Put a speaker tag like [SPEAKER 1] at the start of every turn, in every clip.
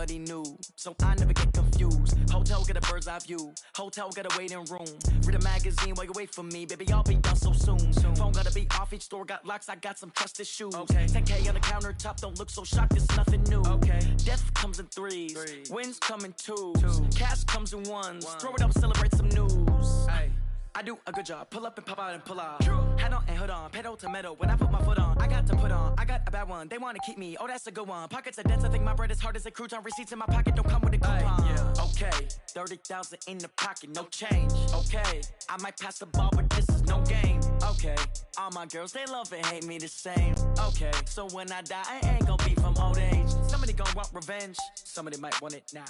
[SPEAKER 1] already knew, so I never get confused. Hotel get a bird's eye view, hotel got a waiting room. Read a magazine while you wait for me, baby, I'll be done so soon. Phone gotta be off, each store got locks, I got some trusted shoes. 10K on the countertop, don't look so shocked, it's nothing new. Death comes in threes, wins come in twos, cash comes in ones. Throw it up, celebrate some news. I do a good job, pull up and pop out and pull out. Head on and hood on, pedal to metal. When I put my foot on, I got to put on. I got a bad one, they wanna keep me, oh that's a good one. Pockets are dense, I think my bread is hard as a crouton. Receipts in my pocket don't come with a coupon. Okay, 30,000 in the pocket, no change. Okay, I might pass the ball, but this is no game. Okay, all my girls, they love and hate me the same. Okay, so when I die, I ain't gon' be from old age. Somebody gon' want revenge, somebody might want it now.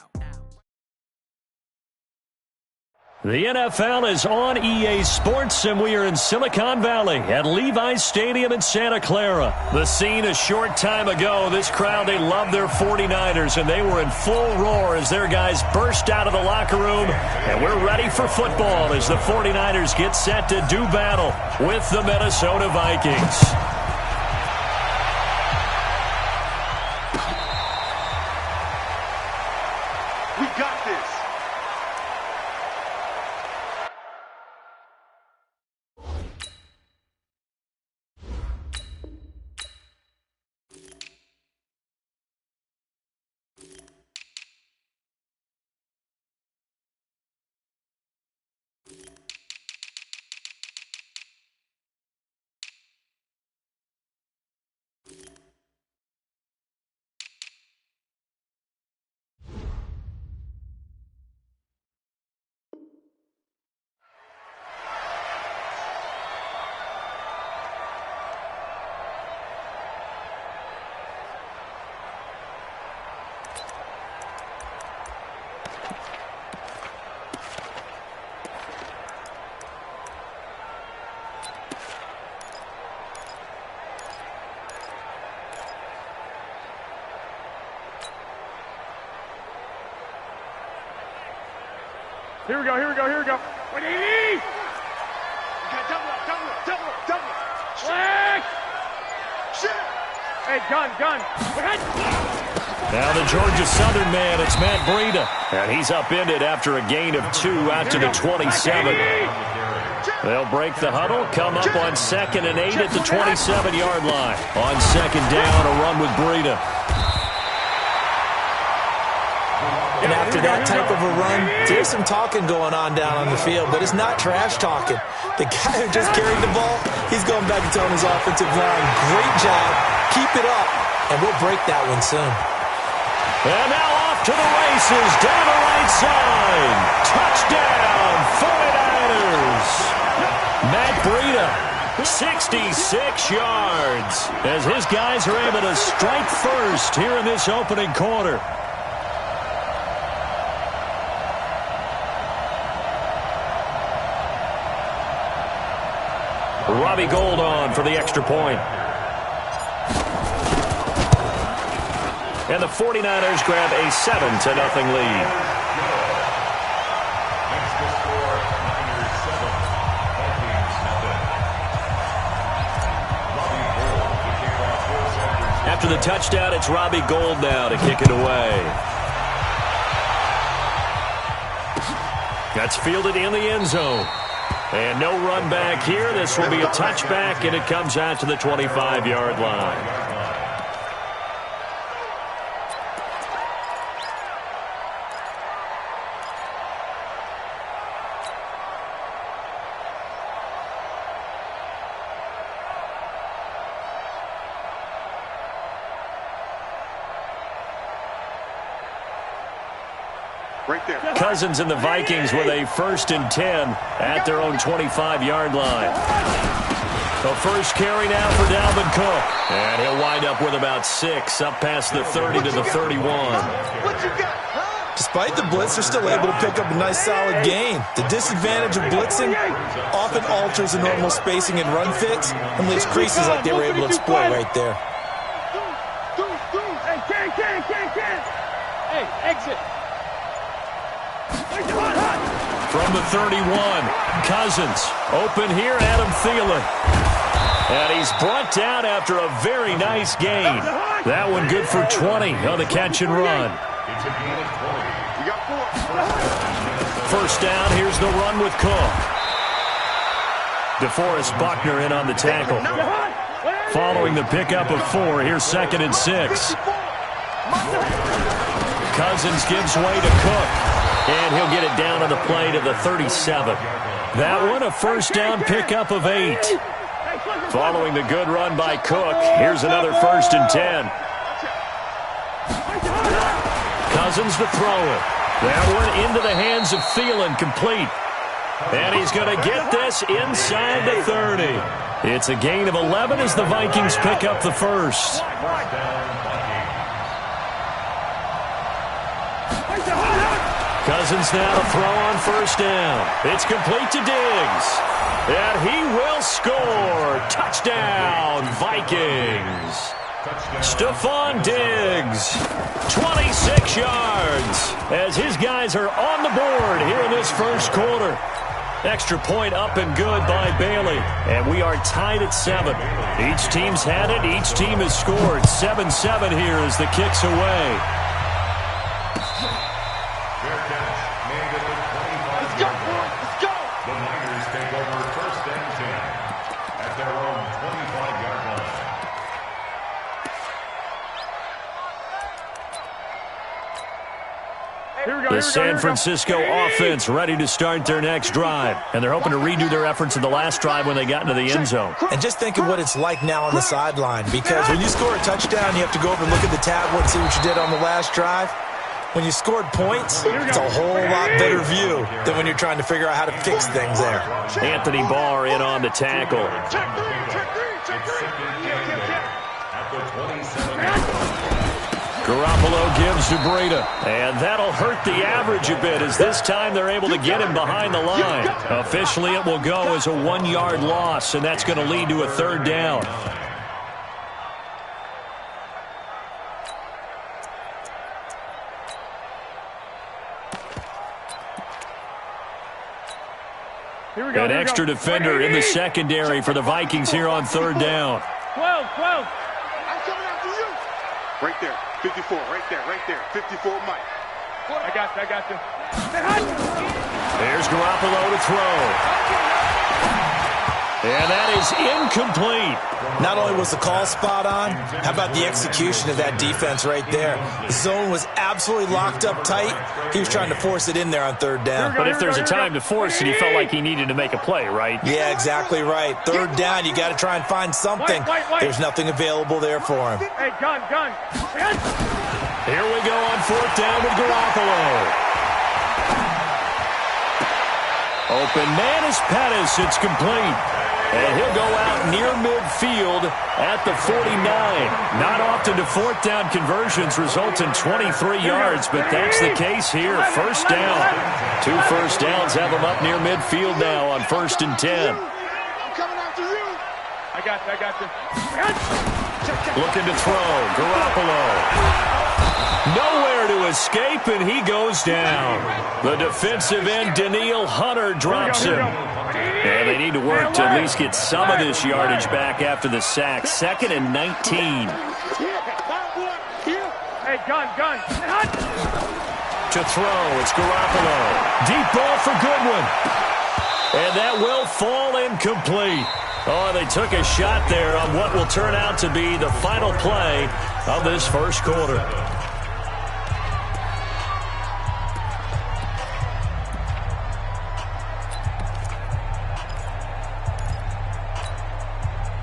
[SPEAKER 2] The NFL is on EA Sports, and we are in Silicon Valley at Levi's Stadium in Santa Clara. The scene a short time ago, this crowd, they love their 49ers, and they were in full roar as their guys burst out of the locker room. And we're ready for football as the 49ers get set to do battle with the Minnesota Vikings.
[SPEAKER 3] We got this.
[SPEAKER 4] Here we go. What do you need?
[SPEAKER 3] Double up.
[SPEAKER 4] Flag!
[SPEAKER 3] Shit!
[SPEAKER 4] Hey, gun.
[SPEAKER 2] Now the Georgia Southern man, it's Matt Breida. And he's upended after a gain of 2 out to the 27. They'll break the huddle, come up on 2nd and 8 at the 27-yard line. On 2nd down, a run with Breida.
[SPEAKER 5] And after that type of a run, there's some talking going on down on the field, but it's not trash talking. The guy who just carried the ball, he's going back and telling his offensive line, great job, keep it up, and we'll break that one soon.
[SPEAKER 2] And now off to the races, down the right side. Touchdown, 49ers. Matt Breida, 66 yards, as his guys are able to strike first here in this opening quarter. Robbie Gould on for the extra point. And the 49ers grab a 7-0 lead. After the touchdown, it's Robbie Gould now to kick it away. That's fielded in the end zone. And no run back here. This will be a touchback, and it comes out to the 25-yard line.
[SPEAKER 3] Right there.
[SPEAKER 2] Cousins and the Vikings with a 1st and 10 at their own 25-yard line. The first carry now for Dalvin Cook. And he'll wind up with about 6 up past the 30 to the 31.
[SPEAKER 3] What you got?
[SPEAKER 5] Despite the blitz, they're still able to pick up a nice solid gain. The disadvantage of blitzing often alters the normal spacing and run fits and leaves creases like they were able to exploit right there.
[SPEAKER 4] Hey, Hey, exit.
[SPEAKER 2] From the 31, Cousins. Open here, Adam Thielen. And he's brought down after a very nice gain. That one good for 20 on the catch and run.
[SPEAKER 3] We got 4.
[SPEAKER 2] First down, here's the run with Cook. DeForest Buckner in on the tackle. Following the pickup of 4, here's 2nd and 6. Cousins gives way to Cook, and he'll get it down on the play to the 37. That one a first down pickup of 8. Following the good run by Cook, here's another 1st and 10. Cousins to throw it. That one into the hands of Thielen, complete. And he's going to get this inside the 30. It's a gain of 11 as the Vikings pick up the first. Cousins now to throw on first down. It's complete to Diggs. And he will score. Touchdown, Vikings. Stephon Diggs, 26 yards, as his guys are on the board here in this first quarter. Extra point up and good by Bailey, and we are tied at 7. Each team's had it, each team has scored. 7-7 here as the kick's away.
[SPEAKER 3] Let's go, boys. Let's go.
[SPEAKER 6] The Niners take over 1st and 10 at their own 25-yard line.
[SPEAKER 2] The San Francisco offense ready to start their next drive. And they're hoping to redo their efforts in the last drive when they got into the end zone.
[SPEAKER 5] And just think of what it's like now on the sideline. Because when you score a touchdown, you have to go over and look at the tablet and see what you did on the last drive. When you scored points, it's a whole lot better view than when you're trying to figure out how to fix things there.
[SPEAKER 2] Anthony Barr in on the tackle.
[SPEAKER 3] Check 3.
[SPEAKER 6] At the 27.
[SPEAKER 2] Garoppolo gives to Breida, and that'll hurt the average a bit as this time they're able to get him behind the line. Officially, it will go as a 1-yard loss, and that's going to lead to a 3rd down. An extra defender in the secondary for the Vikings here on 3rd down.
[SPEAKER 4] 12.
[SPEAKER 3] I'm coming after you. Right there. 54. Right there. 54, Mike.
[SPEAKER 4] I got you.
[SPEAKER 2] There's Garoppolo to throw. And that is incomplete.
[SPEAKER 5] Not only was the call spot on, how about the execution of that defense right there? The zone was absolutely locked up tight. He was trying to force it in there on 3rd down.
[SPEAKER 2] But if there's a time to force it, he felt like he needed to make a play, right?
[SPEAKER 5] Yeah, exactly right. 3rd down, you got to try and find something. There's nothing available there for him.
[SPEAKER 4] Hey, gun.
[SPEAKER 2] Here we go on 4th down with Garoppolo. Open man is Pettis. It's complete. And he'll go out near midfield at the 49. Not often do 4th down conversions result in 23 yards, but that's the case here. 1st down. 2 first downs have him up near midfield now on 1st and 10.
[SPEAKER 3] I'm coming after you.
[SPEAKER 4] I got you.
[SPEAKER 2] Looking to throw. Garoppolo. Nowhere to escape, and he goes down. The defensive end, Danielle Hunter, drops him. And they need to work to at least get some of this yardage back after the sack. 2nd and 19.
[SPEAKER 4] Hey, gun.
[SPEAKER 2] To throw, it's Garoppolo. Deep ball for Goodwin. And that will fall incomplete. Oh, they took a shot there on what will turn out to be the final play of this first quarter.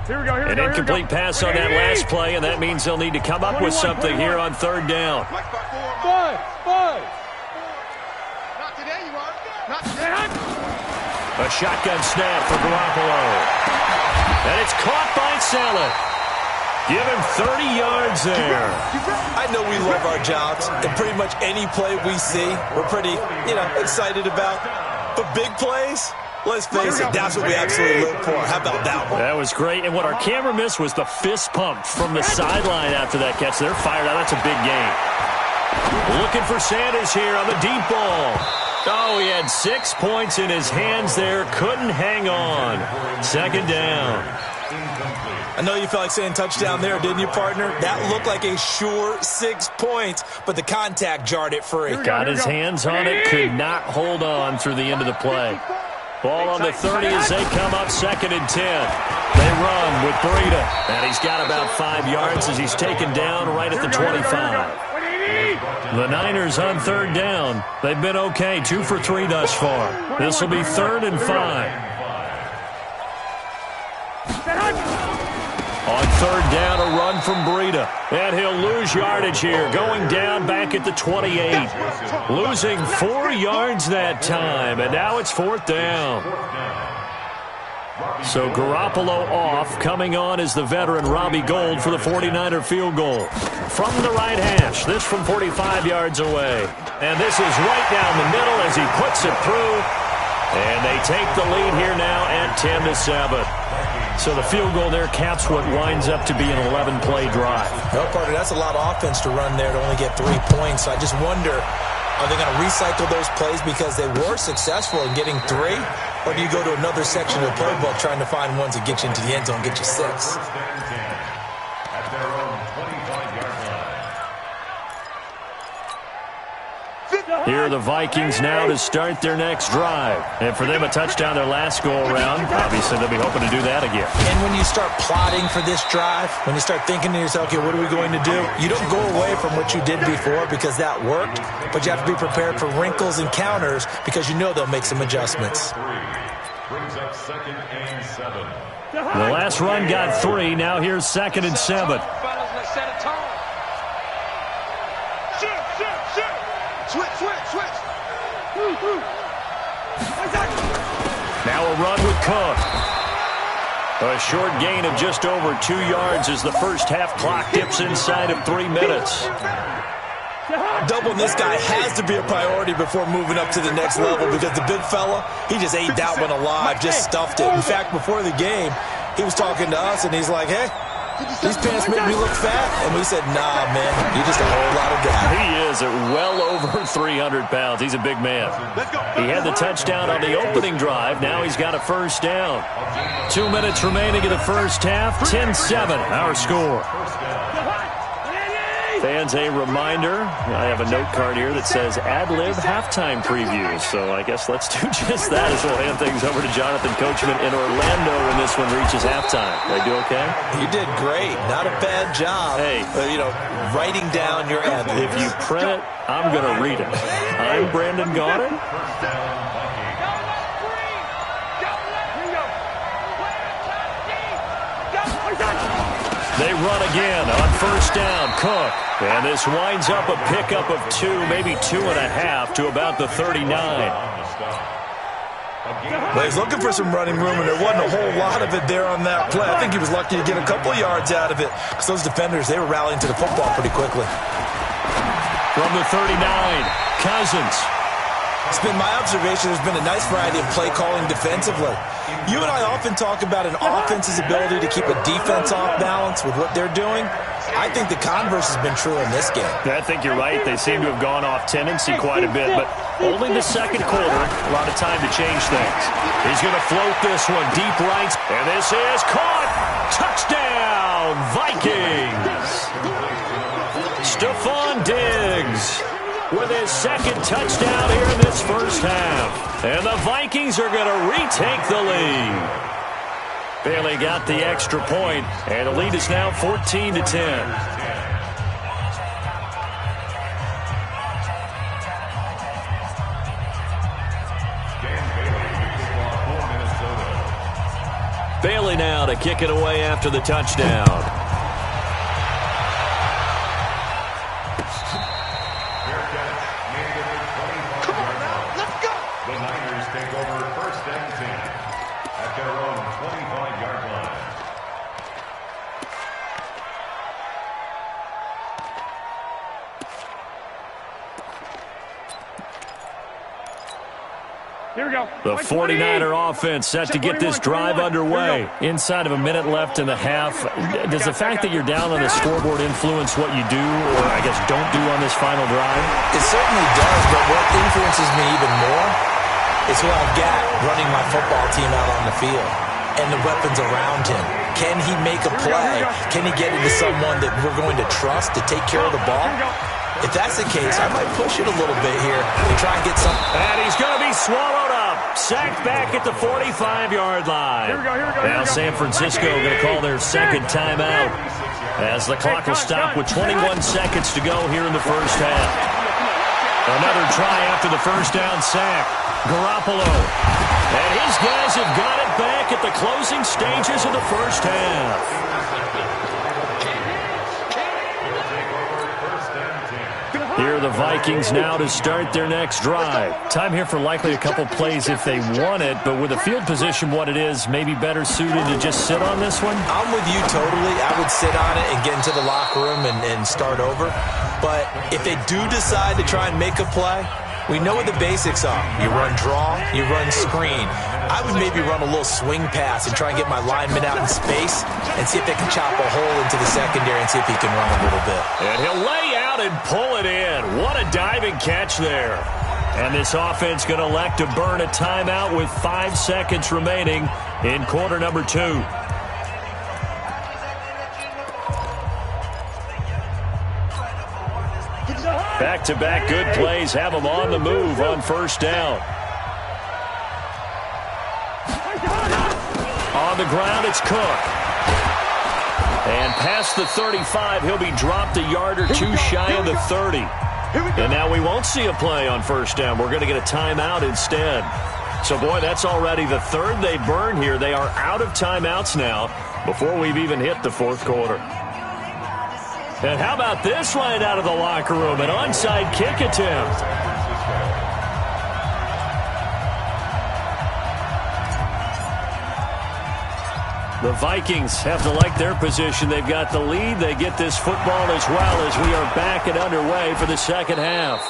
[SPEAKER 2] An incomplete pass on that last play, and that means they'll need to come up with something here on 3rd down.
[SPEAKER 4] Five.
[SPEAKER 3] Not today, you are. Not today.
[SPEAKER 2] A shotgun snap for Garoppolo. And it's caught by Saleh. Give him 30 yards there.
[SPEAKER 5] I know we love our jobs, and pretty much any play we see, we're pretty, excited about. But big plays, let's face it, that's what we absolutely live for. How about that one?
[SPEAKER 2] That was great. And what our camera missed was the fist pump from the sideline after that catch. They're fired out. That's a big game. Looking for Sanders here on the deep ball. Oh, he had 6 points in his hands there. Couldn't hang on. 2nd down.
[SPEAKER 5] I know you felt like saying touchdown there, didn't you, partner? That looked like a sure 6 points, but the contact jarred it free.
[SPEAKER 2] Got his hands on it, could not hold on through the end of the play. Ball on the 30 as they come up 2nd and 10. They run with Breida, and he's got about 5 yards as he's taken down right at the 25. The Niners on 3rd down. They've been okay, 2 for 3 thus far. This will be 3rd and 5. On 3rd down, a run from Breida. And he'll lose yardage here, going down back at the 28. Losing 4 yards that time, and now it's 4th down. So Garoppolo off. Coming on is the veteran Robbie Gould for the 49er field goal. From the right hash, this from 45 yards away. And this is right down the middle as he puts it through. And they take the lead here now at 10-7. So the field goal there caps what winds up to be an 11-play drive.
[SPEAKER 5] No, partner, that's a lot of offense to run there to only get 3 points. So I just wonder, are they going to recycle those plays because they were successful in getting 3? Or do you go to another section of the playbook trying to find ones that get you into the end zone and get you 6?
[SPEAKER 6] At their own 25-yard line.
[SPEAKER 2] Here are the Vikings now to start their next drive. And for them, a touchdown their last go-around. Obviously, they'll be hoping to do that again.
[SPEAKER 5] And when you start plotting for this drive, when you start thinking to yourself, okay, what are we going to do? You don't go away from what you did before because that worked, but you have to be prepared for wrinkles and counters because you know they'll make some adjustments.
[SPEAKER 6] Brings up 2nd and 7.
[SPEAKER 2] The last run got 3. Now here's 2nd and 7.
[SPEAKER 3] Switch.
[SPEAKER 2] Now a run with Cook. A short gain of just over 2 yards as the first half clock dips inside of 3 minutes.
[SPEAKER 5] Doubling this guy has to be a priority before moving up to the next level because the big fella, he just ate that one alive, just stuffed it. In fact, before the game, he was talking to us, and he's like, hey, these pants make me look fat. And we said, nah, man, you're just a whole lot of guy.
[SPEAKER 2] He is at well over 300 pounds. He's a big man. He had the touchdown on the opening drive. Now he's got a first down. 2 minutes remaining in the first half. 10-7, our score. Fans, a reminder, I have a note card here that says ad-lib halftime previews. So I guess let's do just that as we'll hand things over to Jonathan Coachman in Orlando when this one reaches halftime. Did I do okay?
[SPEAKER 5] You did great. Not a bad job.
[SPEAKER 2] Hey.
[SPEAKER 5] Writing down your ad-libs.
[SPEAKER 2] If you print it, I'm going to read it. I'm Brandon Gaudin. They run again on first down. Cook. And this winds up a pickup of 2, maybe 2.5 to about the 39.
[SPEAKER 5] Well, he's looking for some running room, and there wasn't a whole lot of it there on that play. I think he was lucky to get a couple yards out of it because those defenders, they were rallying to the football pretty quickly.
[SPEAKER 2] From the 39, Cousins.
[SPEAKER 5] It's been my observation there's been a nice variety of play calling defensively. You and I often talk about an offense's ability to keep a defense off balance with what they're doing. I think the converse has been true in this game.
[SPEAKER 2] I think you're right. They seem to have gone off tendency quite a bit, but only the second quarter, a lot of time to change things. He's going to float this one deep right, and this is caught. Touchdown, Vikings. Stephon Diggs with his second touchdown here in this first half. And the Vikings are going to retake the lead. Bailey got the extra point, and the lead is now 14-10. Bailey now to kick it away after the touchdown. The 49er offense set to get this drive underway. Inside of a minute left in the half. Does the fact that you're down on the scoreboard influence what you do, or I guess don't do on this final drive?
[SPEAKER 5] It certainly does, but what influences me even more is who I've got running my football team out on the field and the weapons around him. Can he make a play? Can he get into someone that we're going to trust to take care of the ball? If that's the case, I might push it a little bit here and try and get some.
[SPEAKER 2] And he's going to be swallowed up. Sacked back at the 45-yard line.
[SPEAKER 4] Here we go.
[SPEAKER 2] Now San Francisco going to call their second timeout as the clock will stop with 21 seconds to go here in the first half. Another try after the first down sack. Garoppolo. And his guys have got it back at the closing stages of the first half. Here are the Vikings now to start their next drive. Time here for likely a couple plays if they want it, but with the field position what it is, maybe better suited to just sit on this one?
[SPEAKER 5] I'm with you totally. I would sit on it and get into the locker room and start over. But if they do decide to try and make a play, we know what the basics are. You run draw, you run screen. I would maybe run a little swing pass and try and get my lineman out in space and see if they can chop a hole into the secondary and see if he can run a little bit.
[SPEAKER 2] And he'll lay out and pull it in. What a diving catch there. And this offense going to elect to burn a timeout with 5 seconds remaining in quarter number 2. Back-to-back good plays have them on the move on first down. On the ground, it's Cook. And past the 35, he'll be dropped a yard or two shy of the 30. And now we won't see a play on first down. We're going to get a timeout instead. So, boy, that's already the third they burn here. They are out of timeouts now before we've even hit the fourth quarter. And how about this right out of the locker room? An onside kick attempt. The Vikings have to like their position. They've got the lead. They get this football as well as we are back and underway for the second half.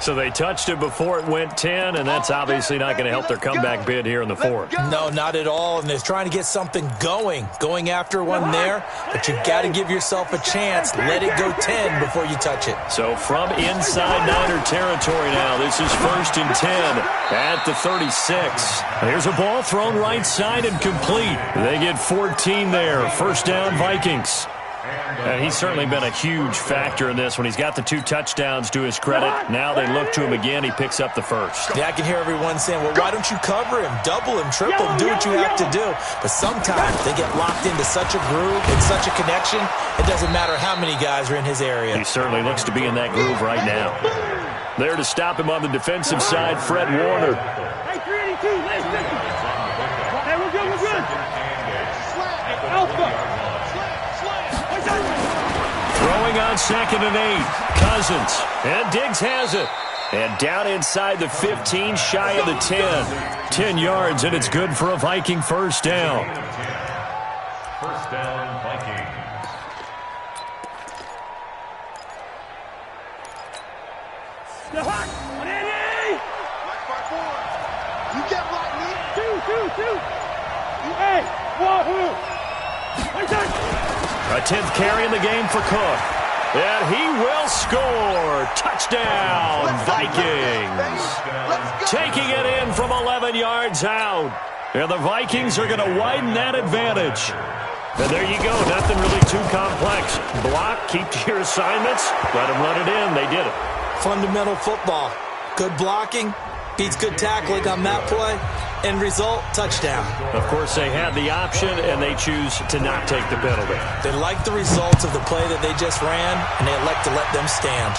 [SPEAKER 2] So they touched it before it went 10, and that's obviously not going to help their comeback bid here in the fourth.
[SPEAKER 5] No, not at all, and they're trying to get something going after one there, but you've got to give yourself a chance. Let it go 10 before you touch it.
[SPEAKER 2] So from inside Niner territory now, this is 1st and 10 at the 36. Here's a ball thrown right side and complete. They get 14 there. First down, Vikings. And he's certainly been a huge factor in this when he's got the 2 touchdowns to his credit. Now they look to him again. He picks up the first.
[SPEAKER 5] Yeah, I can hear everyone saying, well, why don't you cover him, double him, triple him, do what you have to do. But sometimes they get locked into such a groove and such a connection, it doesn't matter how many guys are in his area.
[SPEAKER 2] He certainly looks to be in that groove right now. There to stop him on the defensive side, Fred Warner.
[SPEAKER 4] Hey, 382, let's go. Hey, we're good, we're good. Alpha.
[SPEAKER 2] Throwing on 2nd and 8. Cousins. And Diggs has it. And down inside the 15, shy of the 10. 10 yards, and it's good for a Viking first down.
[SPEAKER 6] First down, Viking.
[SPEAKER 3] You get blocked, me.
[SPEAKER 4] Two. Hey, wahoo.
[SPEAKER 2] A 10th carry in the game for Cook. And he will score. Touchdown, Vikings. Taking it in from 11 yards out. And the Vikings are going to widen that advantage. And there you go. Nothing really too complex. Block, keep to your assignments. Let them run it in. They did it.
[SPEAKER 5] Fundamental football. Good blocking beats good tackling on that play. End result, touchdown.
[SPEAKER 2] Of course, they had the option, and they choose to not take the penalty.
[SPEAKER 5] They like the results of the play that they just ran, and they elect to let them stand.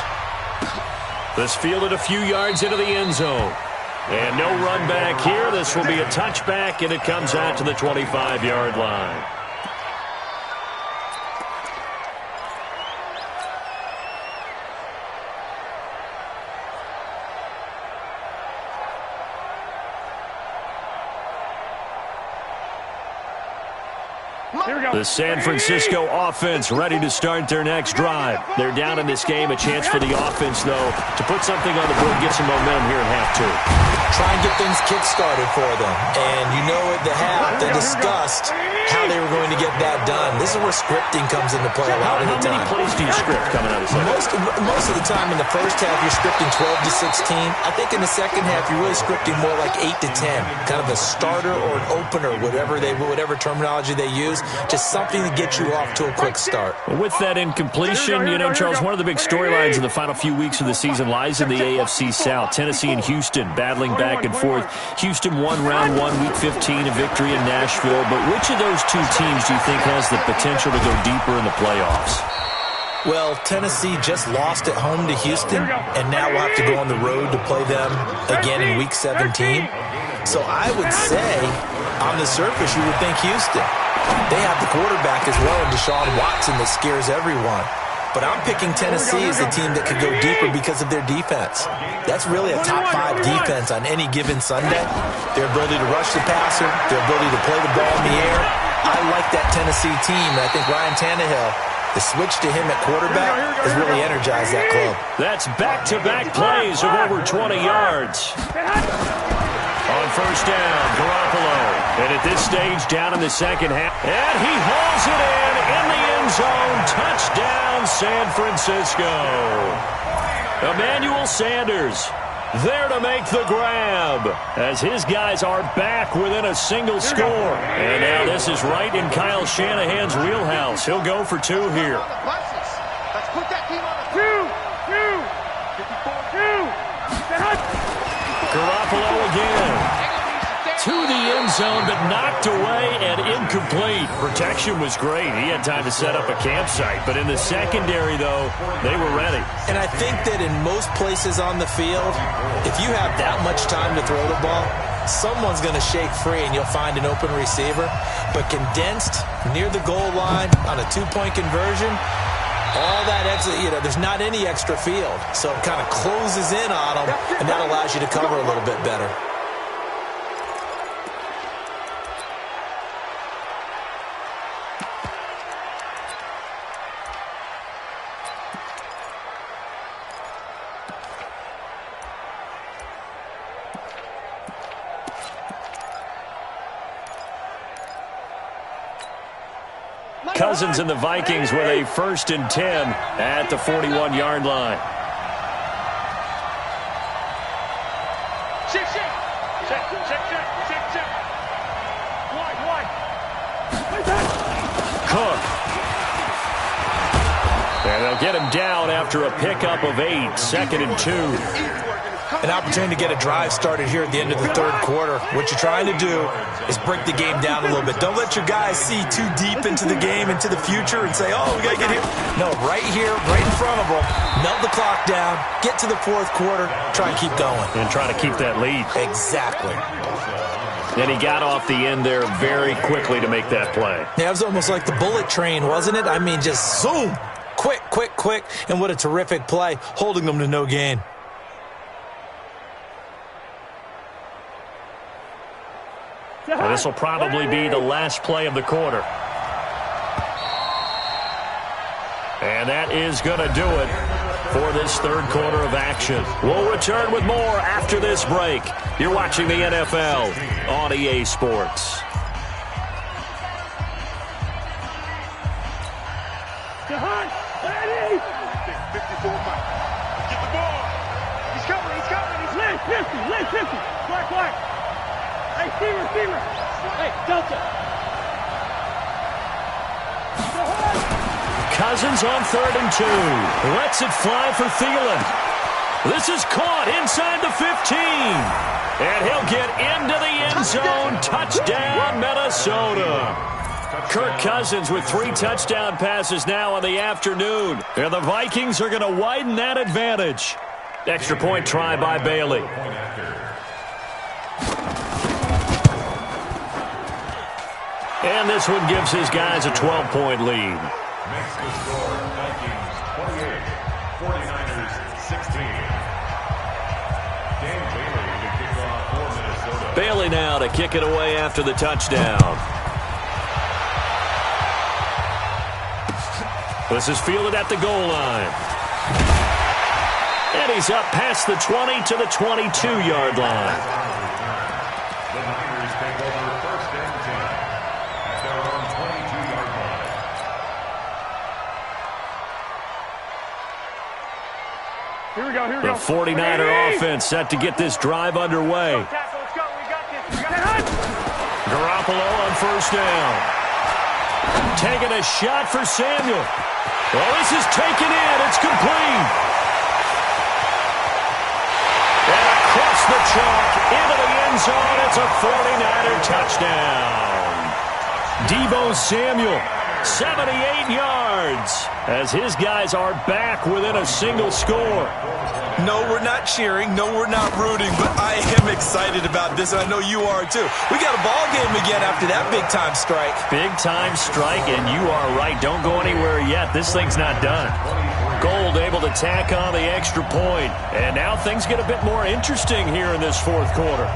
[SPEAKER 2] This fielded a few yards into the end zone. And no run back here. This will be a touchback, and it comes out to the 25-yard line.
[SPEAKER 4] Here we go.
[SPEAKER 2] The San Francisco offense ready to start their next drive. They're down in this game. A chance for the offense, though, to put something on the board, get some momentum here in half two.
[SPEAKER 5] Try and get things kick-started for them. And you know at the half, they discussed how they were going to get that done. This is where scripting comes into play a lot of the time.
[SPEAKER 2] How many plays do you script coming out of the second?
[SPEAKER 5] Most of the time in the first half, you're scripting 12 to 16. I think in the second half, you're really scripting more like 8 to 10. Kind of a starter or an opener, whatever terminology they use. Just something to get you off to a quick start.
[SPEAKER 2] With that incompletion, Charles, one of the big storylines in the final few weeks of the season lies in the AFC South. Tennessee and Houston battling back and forth. Houston won round 1, week 15, a victory in Nashville. But which of those two teams do you think has the potential to go deeper in the playoffs?
[SPEAKER 5] Well, Tennessee just lost at home to Houston, and now we'll have to go on the road to play them again in week 17. So I would say, on the surface, you would think Houston. They have the quarterback as well, Deshaun Watson, that scares everyone. But I'm picking Tennessee as the team that could go deeper because of their defense. That's really a top 5 defense on any given Sunday. Their ability to rush the passer, their ability to play the ball in the air. I like that Tennessee team, and I think Ryan Tannehill, the switch to him at quarterback has really energized that club.
[SPEAKER 2] That's back-to-back plays of over 20 yards. On first down, Garoppolo. And at this stage, down in the second half. And he hauls it in the end zone. Touchdown, San Francisco. Emmanuel Sanders there to make the grab as his guys are back within a single score. And now this is right in Kyle Shanahan's wheelhouse. He'll go for 2 here.
[SPEAKER 3] Let's put that team on the
[SPEAKER 2] Garoppolo again. To the end zone, but knocked away and incomplete. Protection was great. He had time to set up a campsite. But in the secondary, though, they were ready.
[SPEAKER 5] And I think that in most places on the field, if you have that much time to throw the ball, someone's going to shake free and you'll find an open receiver. But condensed near the goal line on a 2-point conversion, all that extra, there's not any extra field. So it kind of closes in on them, and that allows you to cover a little bit better.
[SPEAKER 2] Cousins and the Vikings with a 1st and 10 at the 41-yard line.
[SPEAKER 4] Check. Wide.
[SPEAKER 2] Cook. And they'll get him down after a pickup of 8, 2nd and 2.
[SPEAKER 5] An opportunity to get a drive started here at the end of the third quarter. What you're trying to do is break the game down a little bit. Don't let your guys see too deep into the game, into the future, and say, oh, we got to get here. No, right here, right in front of them. Melt the clock down, get to the fourth quarter, try and keep going.
[SPEAKER 2] And try to keep that lead.
[SPEAKER 5] Exactly.
[SPEAKER 2] And he got off the end there very quickly to make that play.
[SPEAKER 5] Yeah, it was almost like the bullet train, wasn't it? I mean, just zoom. Quick. And what a terrific play, holding them to no gain.
[SPEAKER 2] Well, this will probably be the last play of the quarter. And that is going to do it for this third quarter of action. We'll return with more after this break. You're watching the NFL on EA Sports.
[SPEAKER 4] Jahan, ready?
[SPEAKER 3] 54 back. Get the ball. He's coming. He's
[SPEAKER 4] Lane 50. Black. Hey, receiver. Hey, Delta.
[SPEAKER 2] Cousins on 3rd and 2. Lets it fly for Thielen. This is caught inside the 15. And he'll get into the end zone. Touchdown, Minnesota. Kirk Cousins with 3 touchdown passes now in the afternoon. And the Vikings are going to widen that advantage. Extra point try by Bailey. And this one gives his guys a 12-point lead.
[SPEAKER 6] Makes the score Vikings 28, 49ers 16. Dan Bailey to kick off for Minnesota.
[SPEAKER 2] Bailey now to kick it away after the touchdown. This is fielded at the goal line. And he's up past the 20 to the 22-yard line.
[SPEAKER 6] The Niners take over first and 10 at their own 22-yard line.
[SPEAKER 4] Here we go, here we
[SPEAKER 2] The
[SPEAKER 4] go.
[SPEAKER 2] 49er offense set to get this drive underway.
[SPEAKER 4] Let's go, we got this. We got it.
[SPEAKER 2] Garoppolo on first down. Taking a shot for Samuel. Well, this is taken in. It's complete. And across the chalk into the end zone. It's a 49er touchdown. Deebo Samuel, 78 yards, as his guys are back within a single score.
[SPEAKER 5] No, we're not cheering. No, we're not rooting. But I am excited about this, and I know you are too. We got a ball game again after that big-time strike.
[SPEAKER 2] Big-time strike, and you are right. Don't go anywhere yet. This thing's not done. Gold able to tack on the extra point. And now things get a bit more interesting here in this fourth quarter.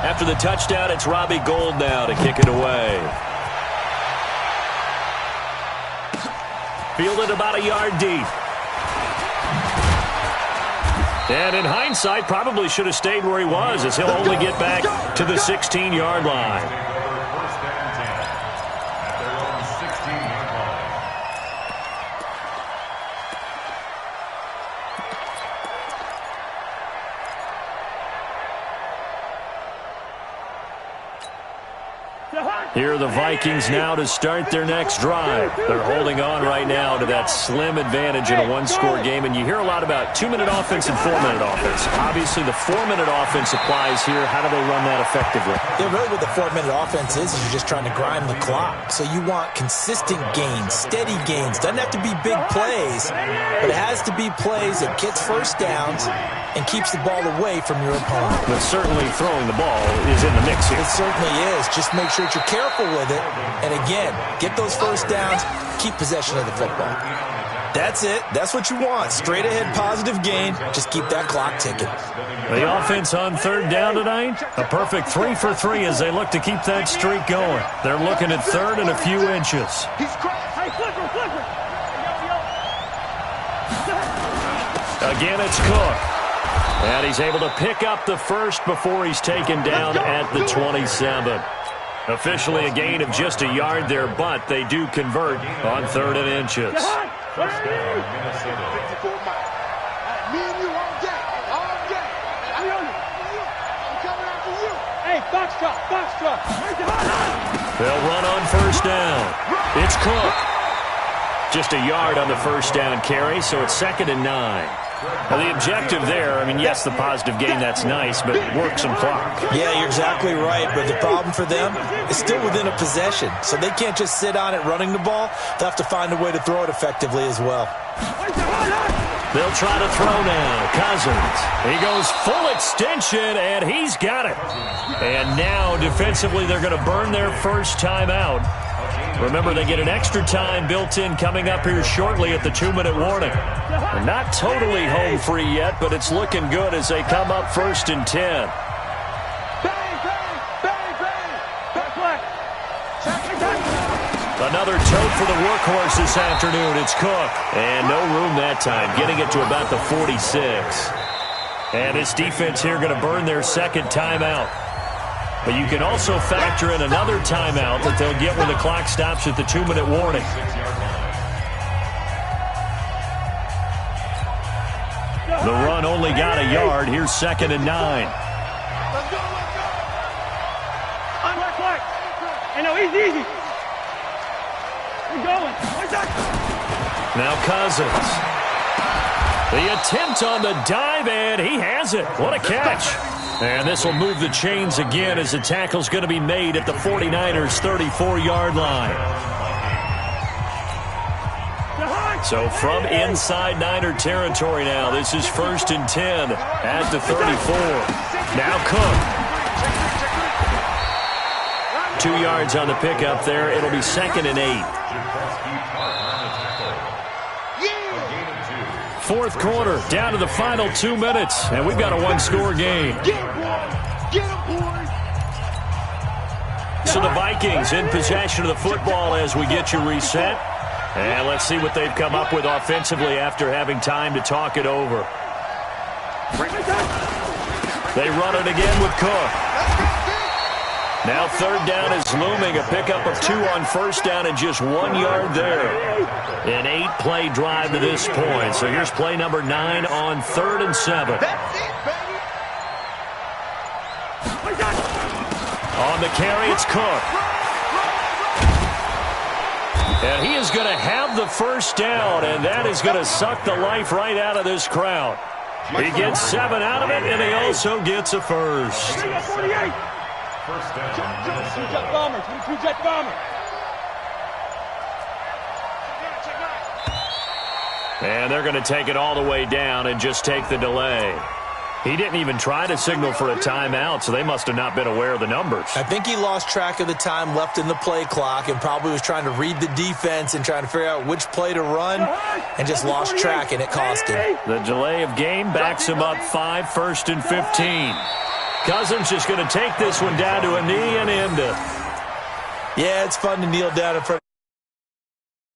[SPEAKER 2] After the touchdown, it's Robbie Gould now to kick it away. Fielded about a yard deep. And in hindsight, probably should have stayed where he was, as he'll only get back to the 16-yard line.
[SPEAKER 6] First and 10 at their own 16-yard line.
[SPEAKER 2] Here are the Vikings now to start their next drive. They're holding on right now to that slim advantage in a one-score game, and you hear a lot about 2-minute offense and 4-minute offense. Obviously, the 4-minute offense applies here. How do they run that effectively?
[SPEAKER 5] Yeah, really what the 4-minute offense is you're just trying to grind the clock. So you want consistent gains, steady gains. Doesn't have to be big plays, but it has to be plays that gets first downs and keeps the ball away from your opponent.
[SPEAKER 2] But certainly throwing the ball is in the mix here.
[SPEAKER 5] It certainly is. Just make sure that you're careful with it. And again, get those first downs, keep possession of the football. That's it. That's what you want. Straight ahead positive gain. Just keep that clock ticking.
[SPEAKER 2] The offense on third down tonight, a perfect 3 for 3 as they look to keep that streak going. They're looking at third and a few inches.
[SPEAKER 4] Hey, flipper.
[SPEAKER 2] Again, it's Cook. And he's able to pick up the first before he's taken down at the 27. Officially a gain of just a yard there, but they do convert on third and inches.
[SPEAKER 6] First down, Minnesota.
[SPEAKER 3] 54 miles. Me and you all day. All day. I'm coming after you.
[SPEAKER 4] Hey, box truck.
[SPEAKER 2] They'll run on first down. It's Cook. Just a yard on the first down carry, so it's 2nd and 9. Now, the objective there, I mean, yes, the positive gain, that's nice, but work some clock.
[SPEAKER 5] Yeah, you're exactly right, but the problem for them is still within a possession, so they can't just sit on it running the ball. They'll have to find a way to throw it effectively as well.
[SPEAKER 2] They'll try to throw now. Cousins. He goes full extension, and he's got it. And now, defensively, they're going to burn their first time out. Remember, they get an extra time built in coming up here shortly at the 2-minute warning. They're not totally home free yet, but it's looking good as they come up 1st and 10. Another tote for the workhorse this afternoon. It's Cook. And no room that time, getting it to about the 46. And this defense here going to burn their second timeout. But you can also factor in another timeout that they'll get when the clock stops at the 2-minute warning. The run only got a yard. Here's 2nd and 9.
[SPEAKER 3] Let's go.
[SPEAKER 4] Hey, no, easy. We're going.
[SPEAKER 2] Now Cousins. The attempt on the dive, and he has it. What a catch. And this will move the chains again as the tackle's going to be made at the 49ers' 34-yard line. So from inside Niner territory now, this is 1st and 10 at the 34. Now Cook. 2 yards on the pickup there. It'll be 2nd and 8. Fourth quarter, down to the final 2 minutes, and we've got a one-score game.
[SPEAKER 3] Get him, boys! Get him, boys!
[SPEAKER 2] So the Vikings in possession of the football as we get you reset. And let's see what they've come up with offensively after having time to talk it over. They run it again with Cook. Now third down is looming. A pickup of 2 on first down and just 1 yard there. An 8-play drive to this point. So here's play number 9 on 3rd and 7.
[SPEAKER 3] That's it, baby!
[SPEAKER 2] On the carry, it's Cook. And he is going to have the first down, and that is going to suck the life right out of this crowd. He gets 7 out of it, and he also gets a first.
[SPEAKER 3] 48!
[SPEAKER 6] First down.
[SPEAKER 3] Two-jet bombers. Two-jet bombers.
[SPEAKER 2] And they're going to take it all the way down and just take the delay. He didn't even try to signal for a timeout, so they must have not been aware of the numbers.
[SPEAKER 5] I think he lost track of the time left in the play clock and probably was trying to read the defense and trying to figure out which play to run and just lost track, and it cost him.
[SPEAKER 2] The delay of game backs him up 5, 1st and 15. Cousins just going to take this one down to a knee and end it.
[SPEAKER 5] Yeah, it's fun to kneel down in front